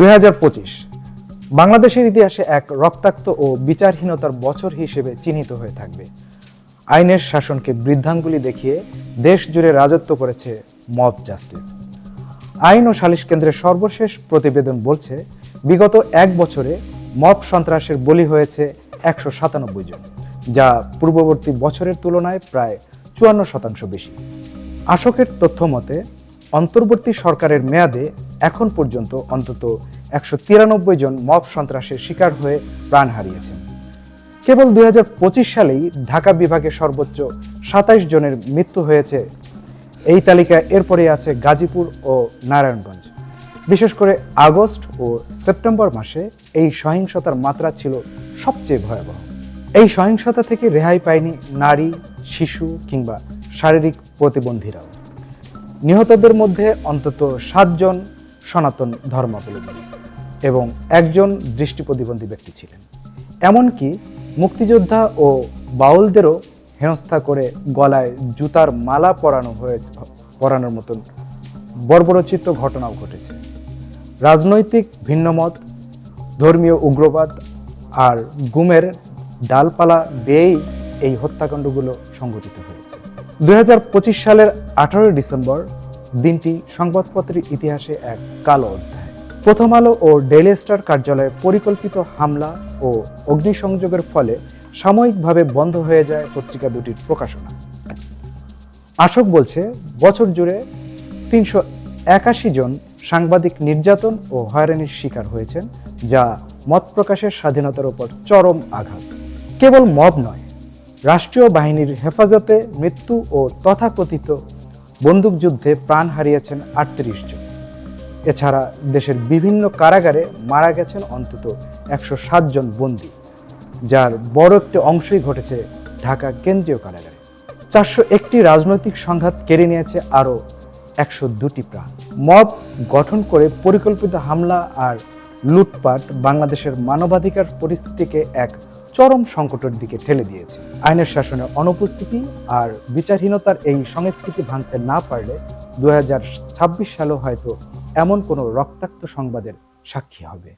2025 বাংলাদেশের ইতিহাসে এক রক্তাক্ত ও বিচারহীনতার বছর হিসেবে চিহ্নিত হয়ে থাকবে। আইনের শাসনকে বৃদ্ধাঙ্গুলি দেখিয়ে দেশ জুড়ে রাজত্ব করেছে মব জাস্টিস। আইন ও সালিশ কেন্দ্রের সর্বশেষ প্রতিবেদন বলছে, বিগত এক বছরে মব সন্ত্রাসের বলি হয়েছে 197 জন, যা পূর্ববর্তী বছরের তুলনায় প্রায় 54% বেশি। আশোকের তথ্য মতে অন্তর্বর্তী সরকারের মেয়াদে এখন পর্যন্ত অন্তত 193 জন মব সন্ত্রাসের শিকার হয়ে প্রাণ হারিয়েছেন। কেবল 2025 সালেই ঢাকা বিভাগে সর্বোচ্চ 27 জনের মৃত্যু হয়েছে। এই তালিকায় এরপরে আছে গাজীপুর ও নারায়ণগঞ্জ। বিশেষ করে আগস্ট ও সেপ্টেম্বর মাসে এই সহিংসতার মাত্রা ছিল সবচেয়ে ভয়াবহ। এই সহিংসতা থেকে রেহাই পায়নি নারী, শিশু কিংবা শারীরিক প্রতিবন্ধীরাও। নিহতদের মধ্যে অন্তত 7 জন সনাতন ধর্মাবলম্বী এবং 1 জন দৃষ্টি প্রতিবন্ধী ব্যক্তি ছিলেন। এমনকি মুক্তিযোদ্ধা ও বাউলদেরও হেনস্থা করে গলায় জুতার মালা পরানোর মতন বর্বরোচিত ঘটনাও ঘটেছে। রাজনৈতিক ভিন্নমত, ধর্মীয় উগ্রবাদ আর গুমের ডালপালা বেয়েই এই হত্যাকাণ্ডগুলো সংঘটিত হয়েছে। 2025 সালের 18 ডিসেম্বর দিনটি সংবাদপত্রের ইতিহাসে এক কালো অধ্যায়। প্রথম আলো ও ডেইলি স্টার কার্যালয়ে পরিকল্পিত হামলা ও অগ্নিসংযোগের ফলে সাময়িকভাবে বন্ধ হয়ে যায় পত্রিকা দুটির প্রকাশনা। আশোক বলছে, বছর জুড়ে 381 জন সাংবাদিক নির্যাতন ও হয়রানির শিকার হয়েছেন, যা মত প্রকাশের স্বাধীনতার উপর চরম আঘাত। কেবল মব নয়, রাষ্ট্রীয় বাহিনীর হেফাজতে মৃত্যু ও তথাকথিত বন্দুকযুদ্ধে প্রাণ হারিয়েছেন 38 জন। এছাড়া দেশের বিভিন্ন কারাগারে মারা গেছেন অন্তত 107 জন বন্দী, যার বড় একটি অংশই ঘটেছে ঢাকা কেন্দ্রীয় কারাগারে। 401টি রাজনৈতিক সংঘাত কেড়ে নিয়েছে আরও 102টি প্রাণ। মব গঠন করে পরিকল্পিত হামলা আর লুটপাট বাংলাদেশের মানবাধিকার পরিস্থিতিকে এক চরম সংকটের দিকে ঠেলে দিয়েছে। আইনের শাসনের অনুপস্থিতি আর বিচারহীনতার এই সংস্কৃতি ভাঙতে না পারলে 2026 সালেও হয়তো এমন কোনো রক্তাক্ত সংবাদের সাক্ষী হবে।